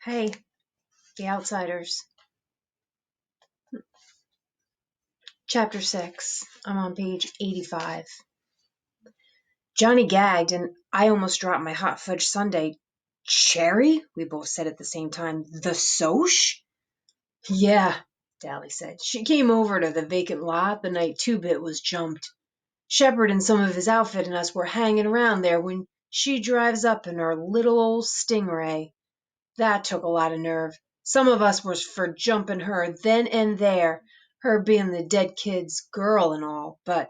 Hey, The Outsiders. Chapter 6. I'm on page 85. Johnny gagged, and I almost dropped my hot fudge sundae. Cherry? We both said at the same time. The Soch? Yeah, Dally said. She came over to the vacant lot the night Two-Bit was jumped. Shepard and some of his outfit and us were hanging around there when she drives up in her little old Stingray. That took a lot of nerve. Some of us was for jumping her then and there, her being the dead kid's girl and all, but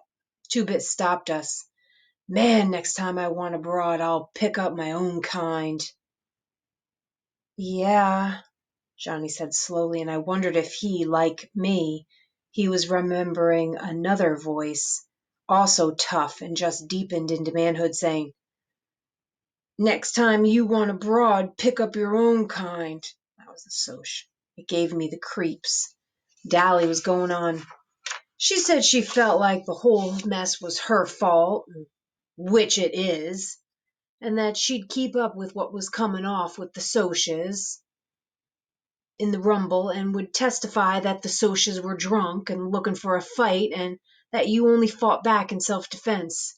Two-Bit stopped us. Man, next time I want a broad, I'll pick up my own kind. Yeah, Johnny said slowly, and I wondered if he, like me, he was remembering another voice, also tough and just deepened into manhood, saying, Next time you want a broad, pick up your own kind. That was the Soch. It gave me the creeps. Dally was going on. She said she felt like the whole mess was her fault, which it is, and that she'd keep up with what was coming off with the Soches in the rumble and would testify that the Soches were drunk and looking for a fight and that you only fought back in self-defense.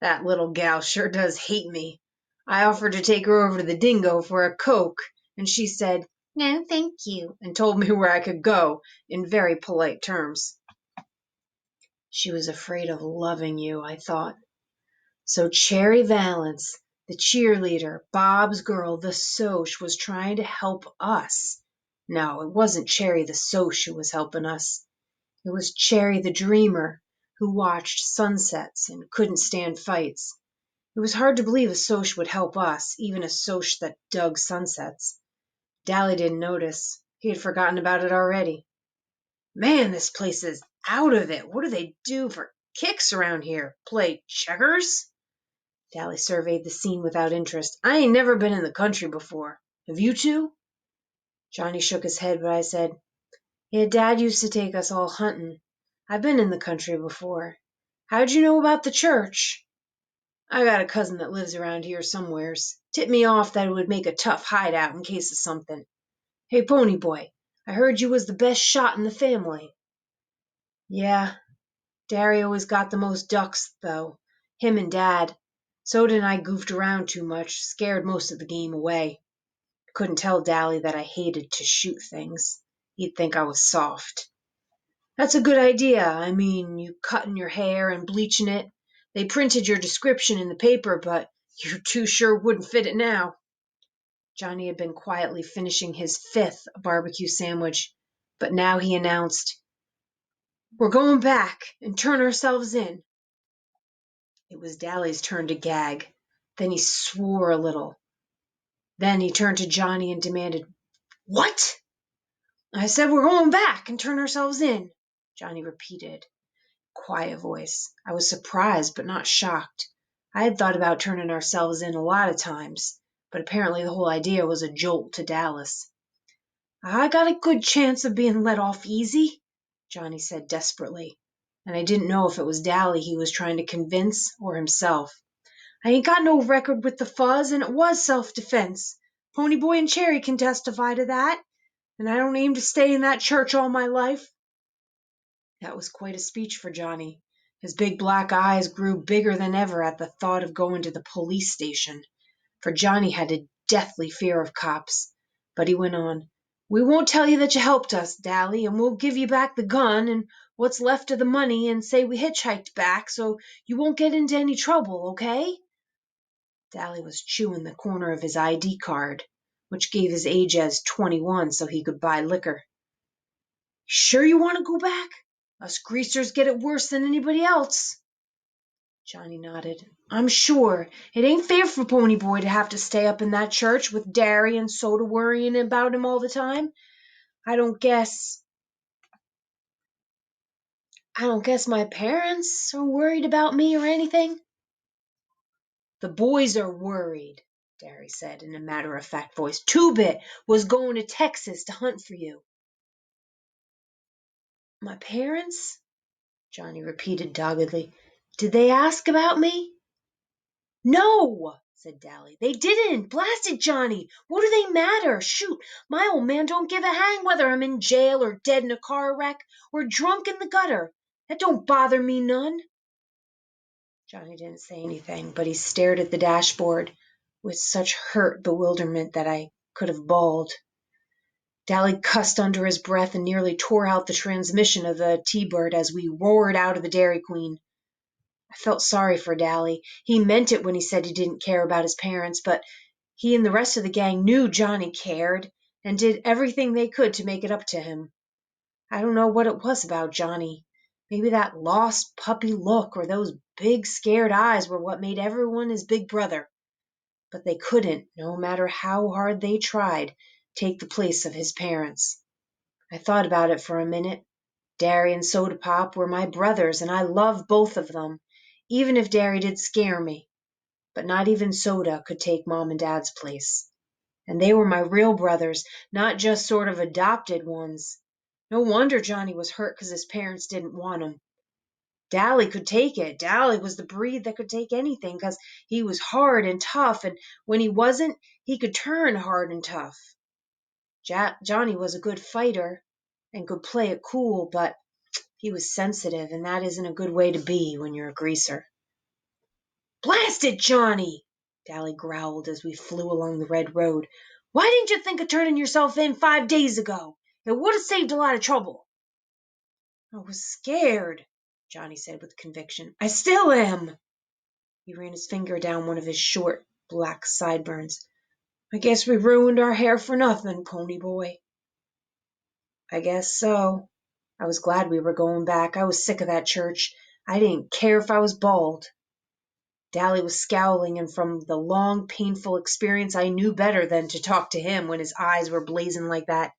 That little gal sure does hate me. I offered to take her over to the Dingo for a Coke, and she said, No, thank you, and told me where I could go in very polite terms. She was afraid of loving you, I thought. So Cherry Valance, the cheerleader, Bob's girl, the Soch, was trying to help us. No, it wasn't Cherry the Soch who was helping us. It was Cherry the dreamer who watched sunsets and couldn't stand fights. It was hard to believe a Soch would help us, even a Soch that dug sunsets. Dally didn't notice. He had forgotten about it already. Man, this place is out of it. What do they do for kicks around here? Play checkers? Dally surveyed the scene without interest. I ain't never been in the country before. Have you two? Johnny shook his head, but I said, Yeah, Dad used to take us all hunting. I've been in the country before. How'd you know about the church? I got a cousin that lives around here somewheres. Tipped me off that it would make a tough hideout in case of something. Hey, Pony Boy, I heard you was the best shot in the family. Yeah, Derry always got the most ducks, though. Him and Dad. Soda and I goofed around too much, scared most of the game away. Couldn't tell Dally that I hated to shoot things. He'd think I was soft. That's a good idea. I mean, you cutting your hair and bleaching it. They printed your description in the paper, but you two sure wouldn't fit it now. Johnny had been quietly finishing his fifth barbecue sandwich, but now he announced, We're going back and turn ourselves in. It was Dally's turn to gag. Then he swore a little. Then he turned to Johnny and demanded, What? I said we're going back and turn ourselves in, Johnny repeated. Quiet voice. I was surprised but not shocked. I had thought about turning ourselves in a lot of times, but apparently the whole idea was a jolt to Dallas. I got a good chance of being let off easy, Johnny said desperately, and I didn't know if it was Dally he was trying to convince or himself. I ain't got no record with the fuzz, and it was self-defense. Ponyboy and Cherry can testify to that, and I don't aim to stay in that church all my life. That was quite a speech for Johnny. His big black eyes grew bigger than ever at the thought of going to the police station, for Johnny had a deathly fear of cops. But he went on, We won't tell you that you helped us, Dally, and we'll give you back the gun and what's left of the money and say we hitchhiked back so you won't get into any trouble, okay? Dally was chewing the corner of his ID card, which gave his age as 21 so he could buy liquor. Sure you want to go back? Us greasers get it worse than anybody else. Johnny nodded. I'm sure. It ain't fair for Ponyboy to have to stay up in that church with Derry and Soda worrying about him all the time. I don't guess my parents are worried about me or anything. The boys are worried, Derry said in a matter-of-fact voice. Two-Bit was going to Texas to hunt for you. My parents? Johnny repeated doggedly. Did they ask about me? No, said Dally. "They didn't! Blast it, Johnny! What do they matter? Shoot, my old man don't give a hang whether I'm in jail or dead in a car wreck or drunk in the gutter. That don't bother me none." Johnny didn't say anything, but he stared at the dashboard with such hurt bewilderment that I could have bawled. Dally cussed under his breath and nearly tore out the transmission of the T-Bird as we roared out of the Dairy Queen. I felt sorry for Dally. He meant it when he said he didn't care about his parents, but he and the rest of the gang knew Johnny cared and did everything they could to make it up to him. I don't know what it was about Johnny. Maybe that lost puppy look or those big scared eyes were what made everyone his big brother. But they couldn't, no matter how hard they tried, take the place of his parents. I thought about it for a minute. Derry and Soda Pop were my brothers, and I loved both of them, even if Derry did scare me. But not even Soda could take Mom and Dad's place. And they were my real brothers, not just sort of adopted ones. No wonder Johnny was hurt because his parents didn't want him. Dally could take it. Dally was the breed that could take anything because he was hard and tough, and when he wasn't, he could turn hard and tough. Johnny was a good fighter and could play it cool, but he was sensitive, and that isn't a good way to be when you're a greaser. "Blast it, Johnny!" Dally growled as we flew along the red road. "Why didn't you think of turning yourself in 5 days ago? It would have saved a lot of trouble." "I was scared," Johnny said with conviction. "I still am." He ran his finger down one of his short, black sideburns. "I guess we ruined our hair for nothing, pony boy." "I guess so." I was glad we were going back. I was sick of that church. I didn't care if I was bald. Dally was scowling, and from the long, painful experience I knew better than to talk to him when his eyes were blazing like that.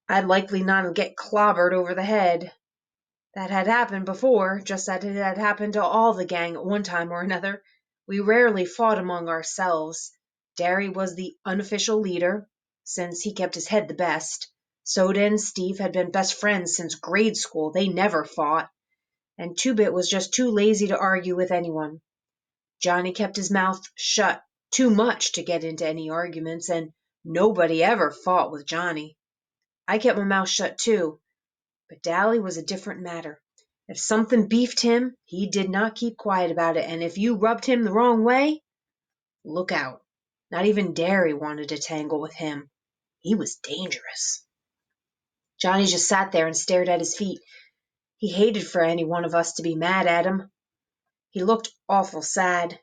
I'd likely not get clobbered over the head. That had happened before, just as it had happened to all the gang at one time or another. We rarely fought among ourselves. Derry was the unofficial leader, since he kept his head the best. Soda and Steve had been best friends since grade school. They never fought. And Two-Bit was just too lazy to argue with anyone. Johnny kept his mouth shut too much to get into any arguments, and nobody ever fought with Johnny. I kept my mouth shut too, but Dally was a different matter. If something beefed him, he did not keep quiet about it, and if you rubbed him the wrong way, look out. Not even Derry wanted to tangle with him. He was dangerous. Johnny just sat there and stared at his feet. He hated for any one of us to be mad at him. He looked awful sad.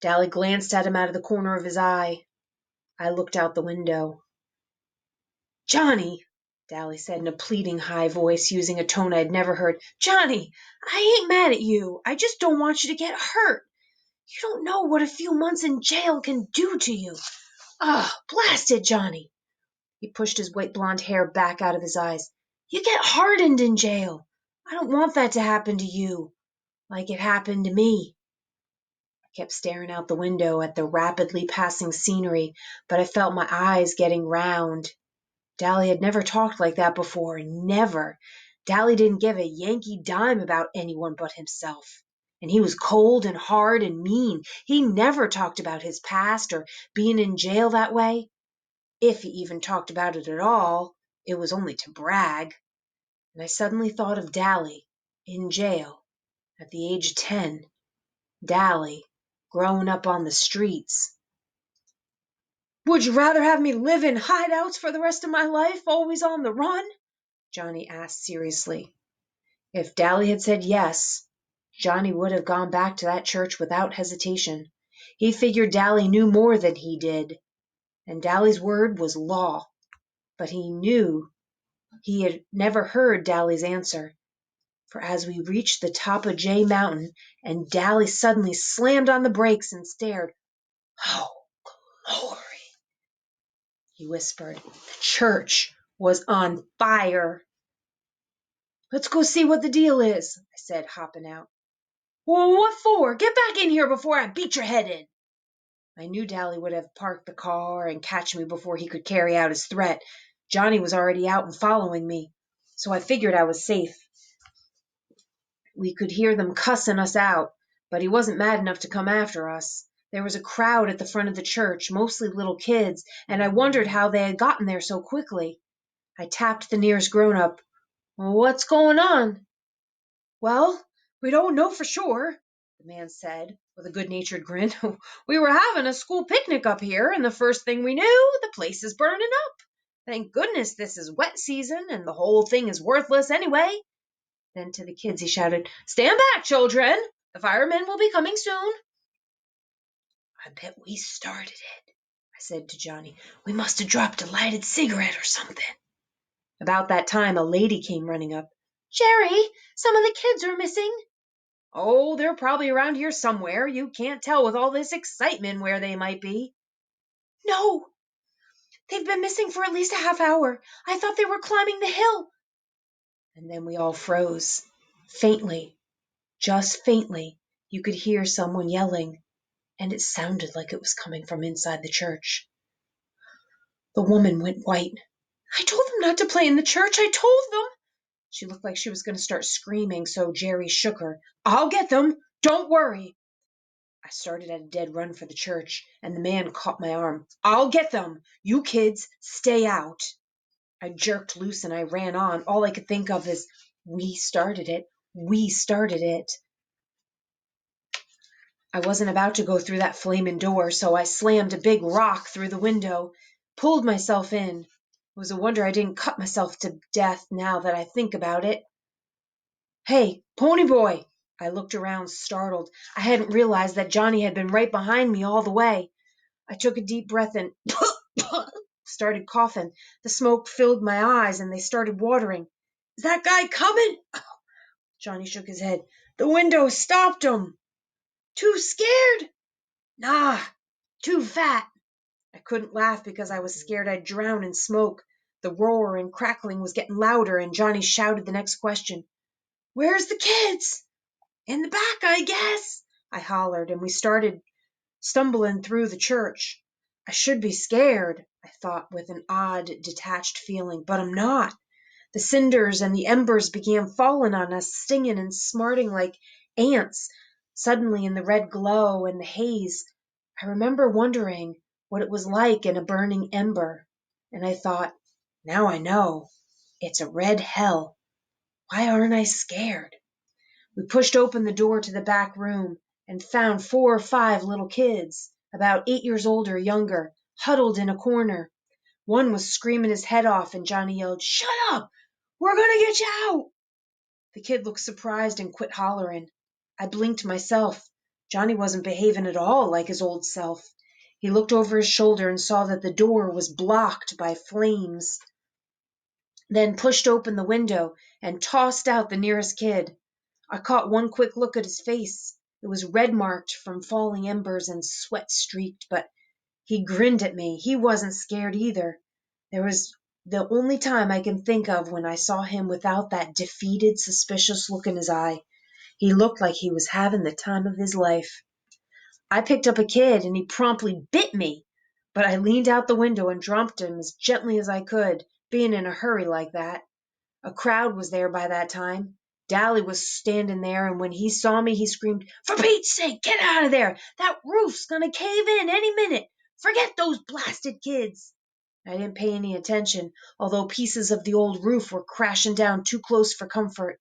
Dally glanced at him out of the corner of his eye. I looked out the window. "Johnny," Dally said in a pleading high voice, using a tone I'd never heard. "Johnny, I ain't mad at you. I just don't want you to get hurt. You don't know what a few months in jail can do to you. Ugh, blast it, Johnny." He pushed his white blonde hair back out of his eyes. "You get hardened in jail. I don't want that to happen to you, like it happened to me." I kept staring out the window at the rapidly passing scenery, but I felt my eyes getting round. Dally had never talked like that before. Never. Dally didn't give a Yankee dime about anyone but himself. And he was cold and hard and mean. He never talked about his past or being in jail that way. If he even talked about it at all, it was only to brag. And I suddenly thought of Dally, in jail, at the age of 10. Dally, growing up on the streets. "Would you rather have me live in hideouts for the rest of my life, always on the run?" Johnny asked seriously. If Dally had said yes, Johnny would have gone back to that church without hesitation. He figured Dally knew more than he did, and Dally's word was law. But he knew he had never heard Dally's answer, for as we reached the top of Jay Mountain, and Dally suddenly slammed on the brakes and stared. "Oh, glory," he whispered. The church was on fire. "Let's go see what the deal is," I said, hopping out. "Well, what for? Get back in here before I beat your head in." I knew Dally would have parked the car and catch me before he could carry out his threat. Johnny was already out and following me, so I figured I was safe. We could hear them cussing us out, but he wasn't mad enough to come after us. There was a crowd at the front of the church, mostly little kids, and I wondered how they had gotten there so quickly. I tapped the nearest grown-up. "What's going on?" "Well, we don't know for sure," the man said, with a good-natured grin. "We were having a school picnic up here, and the first thing we knew, the place is burning up. Thank goodness this is wet season, and the whole thing is worthless anyway." Then to the kids he shouted, "Stand back, children! The firemen will be coming soon." "I bet we started it," I said to Johnny. "We must have dropped a lighted cigarette or something." About that time a lady came running up. "Jerry, some of the kids are missing." "Oh, they're probably around here somewhere. You can't tell with all this excitement where they might be." "No, they've been missing for at least a half hour. I thought they were climbing the hill." And then we all froze. Faintly, just faintly, you could hear someone yelling, and it sounded like it was coming from inside the church. The woman went white. "I told them not to play in the church. I told them." She looked like she was going to start screaming, so Jerry shook her. "I'll get them. Don't worry." I started at a dead run for the church, and the man caught my arm. "I'll get them. You kids, stay out." I jerked loose and I ran on. All I could think of is, we started it. We started it. I wasn't about to go through that flaming door, so I slammed a big rock through the window, pulled myself in. It was a wonder I didn't cut myself to death now that I think about it. "Hey, Pony Boy!" I looked around, startled. I hadn't realized that Johnny had been right behind me all the way. I took a deep breath and started coughing. The smoke filled my eyes and they started watering. "Is that guy coming?" Johnny shook his head. "The window stopped him." "Too scared?" "Nah, too fat." I couldn't laugh because I was scared I'd drown in smoke. The roar and crackling was getting louder, and Johnny shouted the next question. "Where's the kids?" "In the back, I guess," I hollered, and we started stumbling through the church. I should be scared, I thought with an odd, detached feeling, but I'm not. The cinders and the embers began falling on us, stinging and smarting like ants. Suddenly, in the red glow and the haze, I remember wondering what it was like in a burning ember. And I thought, now I know. It's a red hell. Why aren't I scared? We pushed open the door to the back room and found 4 or 5 little kids, about 8 years old or younger, huddled in a corner. One was screaming his head off, and Johnny yelled, "Shut up! We're gonna get you out!" The kid looked surprised and quit hollering. I blinked myself. Johnny wasn't behaving at all like his old self. He looked over his shoulder and saw that the door was blocked by flames, then pushed open the window and tossed out the nearest kid. I caught one quick look at his face. It was red-marked from falling embers and sweat-streaked, but he grinned at me. He wasn't scared either. There was the only time I can think of when I saw him without that defeated, suspicious look in his eye. He looked like he was having the time of his life. I picked up a kid, and he promptly bit me, but I leaned out the window and dropped him as gently as I could, being in a hurry like that. A crowd was there by that time. Dally was standing there, and when he saw me, he screamed, "For Pete's sake, get out of there! That roof's gonna cave in any minute! Forget those blasted kids!" I didn't pay any attention, although pieces of the old roof were crashing down too close for comfort.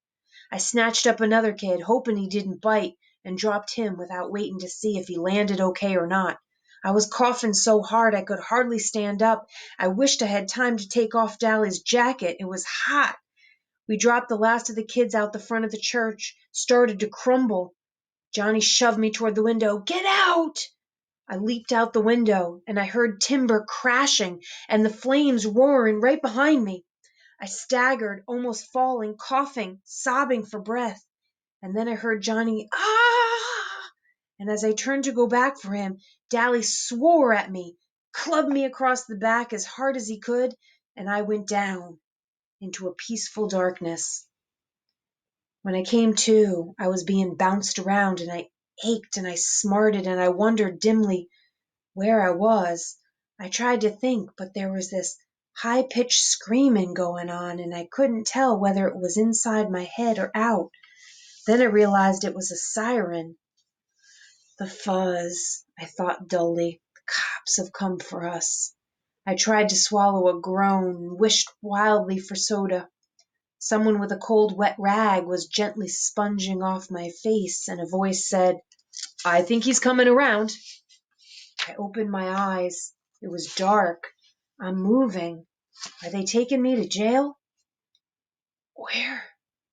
I snatched up another kid, hoping he didn't bite, and dropped him without waiting to see if he landed okay or not. I was coughing so hard I could hardly stand up. I wished I had time to take off Dally's jacket. It was hot. We dropped the last of the kids out the front of the church, started to crumble. Johnny shoved me toward the window. "Get out!" I leaped out the window, and I heard timber crashing and the flames roaring right behind me. I staggered, almost falling, coughing, sobbing for breath. And then I heard Johnny, "Ah!" And as I turned to go back for him, Dally swore at me, clubbed me across the back as hard as he could, and I went down into a peaceful darkness. When I came to, I was being bounced around, and I ached and I smarted, and I wondered dimly where I was. I tried to think, but there was this high-pitched screaming going on, and I couldn't tell whether it was inside my head or out. Then I realized it was a siren. The fuzz, I thought dully. The cops have come for us. I tried to swallow a groan and wished wildly for soda. Someone with a cold, wet rag was gently sponging off my face, and a voice said, "I think he's coming around." I opened my eyes. It was dark. I'm moving. Are they taking me to jail? Where?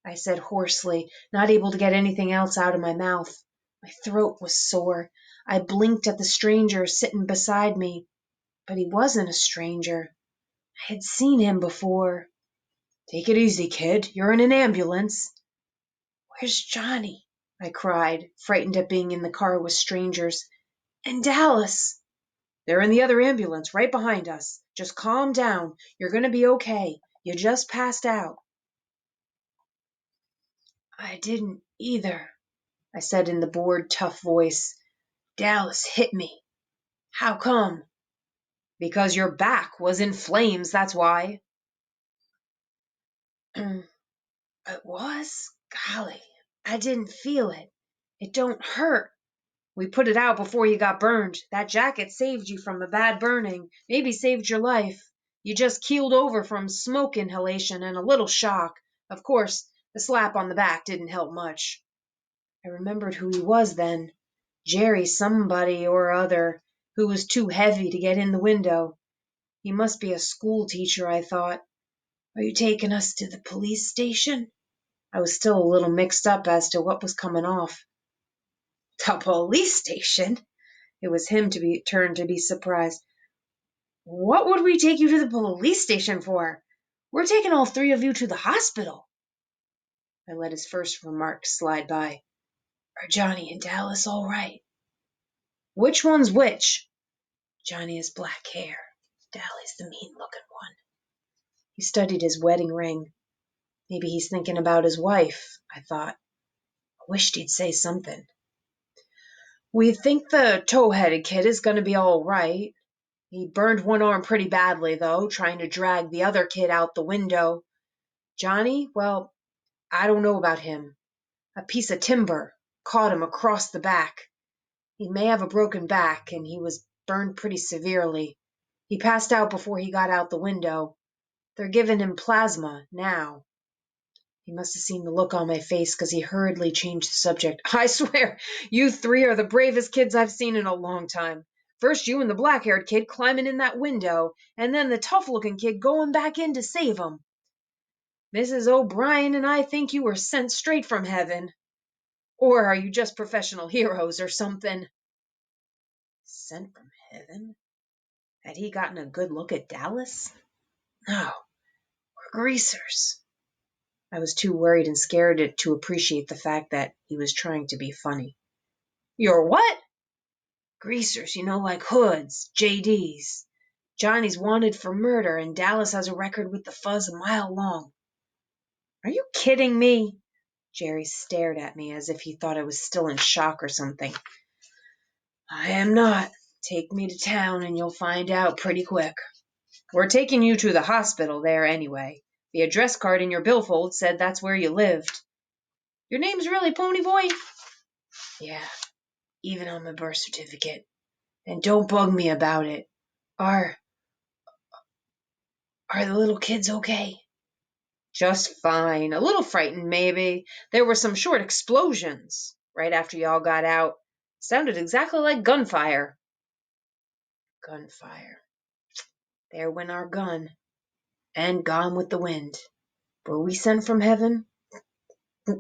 I said hoarsely, not able to get anything else out of my mouth. My throat was sore. I blinked at the stranger sitting beside me, but he wasn't a stranger. I had seen him before. "Take it easy, kid. You're in an ambulance." "Where's Johnny?" I cried, frightened at being in the car with strangers. "And Dallas?" "They're in the other ambulance, right behind us. Just calm down. You're going to be okay. You just passed out." "I didn't either," I said in the bored, tough voice. "Dallas hit me." "How come?" "Because your back was in flames, that's why." "It was? Golly, I didn't feel it. It don't hurt." "We put it out before you got burned. That jacket saved you from a bad burning, maybe saved your life. You just keeled over from smoke inhalation and a little shock. Of course, the slap on the back didn't help much." I remembered who he was then. Jerry somebody or other, who was too heavy to get in the window. He must be a school teacher, I thought. "Are you taking us to the police station?" I was still a little mixed up as to what was coming off. "The police station?" It was him turned to be surprised. "What would we take you to the police station for? We're taking all three of you to the hospital." I let his first remark slide by. "Are Johnny and Dallas all right?" "Which one's which?" "Johnny has black hair. Dallas the mean-looking one." He studied his wedding ring. Maybe he's thinking about his wife, I thought. I wished he'd say something. "We think the tow-headed kid is going to be all right. He burned one arm pretty badly, though, trying to drag the other kid out the window. Johnny, well, I don't know about him. A piece of timber caught him across the back. He may have a broken back, and he was burned pretty severely. He passed out before he got out the window. They're giving him plasma now." He must have seen the look on my face, because he hurriedly changed the subject. "I swear, you three are the bravest kids I've seen in a long time. First you and the black-haired kid climbing in that window, and then the tough-looking kid going back in to save him. Mrs. O'Brien and I think you were sent straight from heaven. Or are you just professional heroes or something?" Sent from heaven? Had he gotten a good look at Dallas? No, we're greasers. I was too worried and scared to appreciate the fact that he was trying to be funny. "You're what?" "Greasers, like hoods, JDs. Johnny's wanted for murder, and Dallas has a record with the fuzz a mile long." "Are you kidding me?" Jerry stared at me as if he thought I was still in shock or something. "I am not. Take me to town and you'll find out pretty quick." "We're taking you to the hospital there anyway. The address card in your billfold said that's where you lived." "Your name's really Ponyboy?" "Yeah, even on my birth certificate. And don't bug me about it. Are the little kids okay?" "Just fine. A little frightened, maybe. There were some short explosions right after y'all got out. Sounded exactly like gunfire." Gunfire. There went our gun. And gone with the wind. Were we sent from heaven? I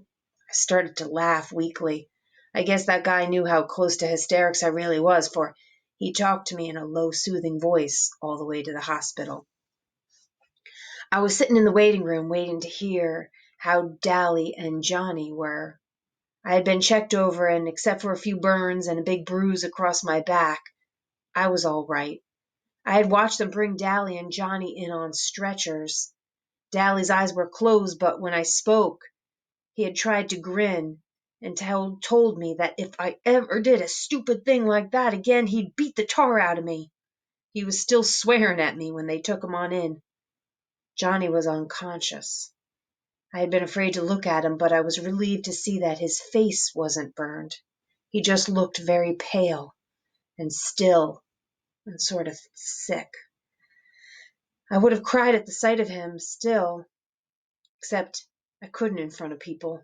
started to laugh weakly. I guess that guy knew how close to hysterics I really was, for he talked to me in a low, soothing voice all the way to the hospital. I was sitting in the waiting room waiting to hear how Dally and Johnny were. I had been checked over, and except for a few burns and a big bruise across my back, I was all right. I had watched them bring Dally and Johnny in on stretchers. Dally's eyes were closed, but when I spoke, he had tried to grin and told me that if I ever did a stupid thing like that again, he'd beat the tar out of me. He was still swearing at me when they took him on in. Johnny was unconscious. I had been afraid to look at him, but I was relieved to see that his face wasn't burned. He just looked very pale and still and sort of sick. I would have cried at the sight of him still, except I couldn't in front of people.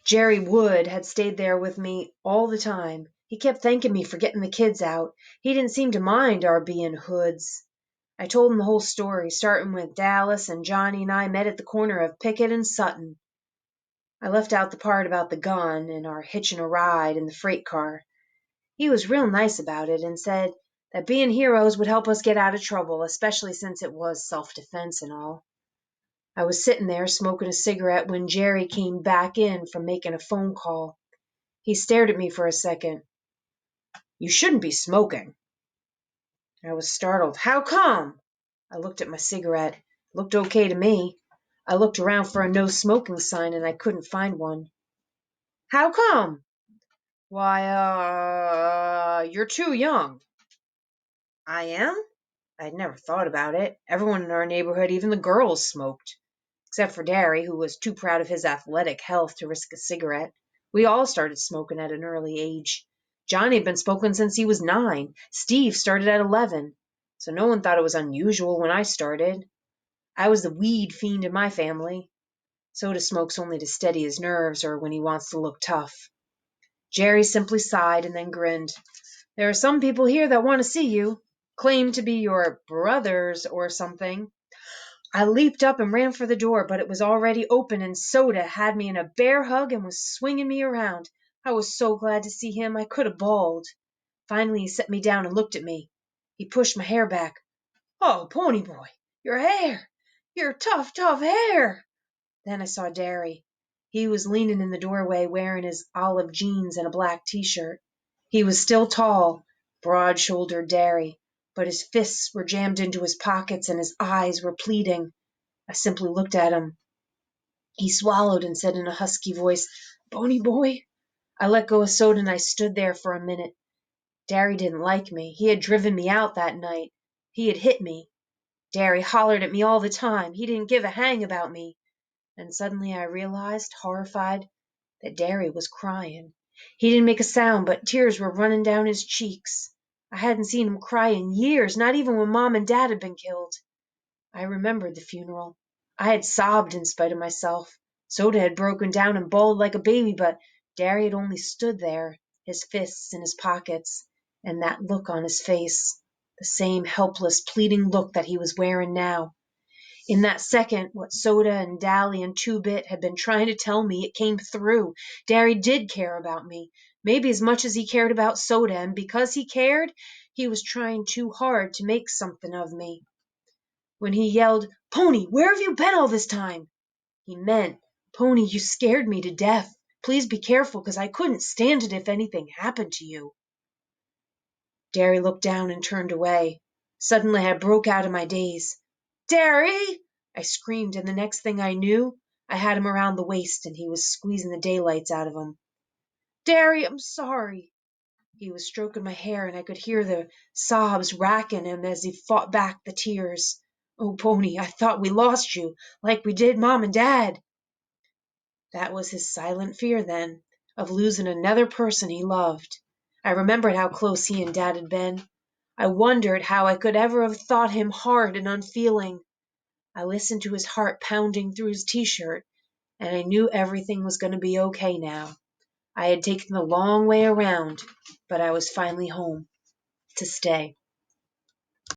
Jerry Wood had stayed there with me all the time. He kept thanking me for getting the kids out. He didn't seem to mind our being hoods. I told him the whole story, starting with Dallas and Johnny and I met at the corner of Pickett and Sutton. I left out the part about the gun and our hitching a ride in the freight car. He was real nice about it and said that being heroes would help us get out of trouble, especially since it was self-defense and all. I was sitting there smoking a cigarette when Jerry came back in from making a phone call. He stared at me for a second. "You shouldn't be smoking." I was startled. "How come?" I looked at my cigarette. It looked okay to me. I looked around for a no smoking sign and I couldn't find one. "How come?" "Why, you're too young." "I am?" I'd never thought about it. Everyone in our neighborhood, even the girls, smoked. Except for Derry, who was too proud of his athletic health to risk a cigarette. We all started smoking at an early age. Johnny had been smoking since he was 9. Steve started at 11. So no one thought it was unusual when I started. I was the weed fiend in my family. Soda smokes only to steady his nerves or when he wants to look tough. Jerry simply sighed and then grinned. "There are some people here that want to see you. Claim to be your brothers or something." I leaped up and ran for the door, but it was already open and Soda had me in a bear hug and was swinging me around. I was so glad to see him I could have bawled. Finally he set me down and looked at me. He pushed my hair back. "Oh, Pony Boy, your hair! Your tough, tough hair!" Then I saw Derry. He was leaning in the doorway wearing his olive jeans and a black t-shirt. He was still tall, broad-shouldered Derry, but his fists were jammed into his pockets and his eyes were pleading. I simply looked at him. He swallowed and said in a husky voice, "Pony Boy." I let go of Soda and I stood there for a minute. Derry didn't like me. He had driven me out that night. He had hit me. Derry hollered at me all the time. He didn't give a hang about me. And suddenly I realized, horrified, that Derry was crying. He didn't make a sound, but tears were running down his cheeks. I hadn't seen him cry in years, not even when Mom and Dad had been killed. I remembered the funeral. I had sobbed in spite of myself. Soda had broken down and bawled like a baby, but Derry had only stood there, his fists in his pockets, and that look on his face, the same helpless, pleading look that he was wearing now. In that second, what Soda and Dally and Two-Bit had been trying to tell me, it came through. Derry did care about me, maybe as much as he cared about Soda, and because he cared, he was trying too hard to make something of me. When he yelled, "Pony, where have you been all this time?" he meant, "Pony, you scared me to death. Please be careful, because I couldn't stand it if anything happened to you." Derry looked down and turned away. Suddenly I broke out of my daze. "Derry!" I screamed, and the next thing I knew, I had him around the waist and he was squeezing the daylights out of him. "Derry, I'm sorry." He was stroking my hair and I could hear the sobs racking him as he fought back the tears. "Oh, Pony, I thought we lost you, like we did Mom and Dad." That was his silent fear then, of losing another person he loved. I remembered how close he and Dad had been. I wondered how I could ever have thought him hard and unfeeling. I listened to his heart pounding through his t-shirt, and I knew everything was going to be okay now. I had taken the long way around, but I was finally home to stay.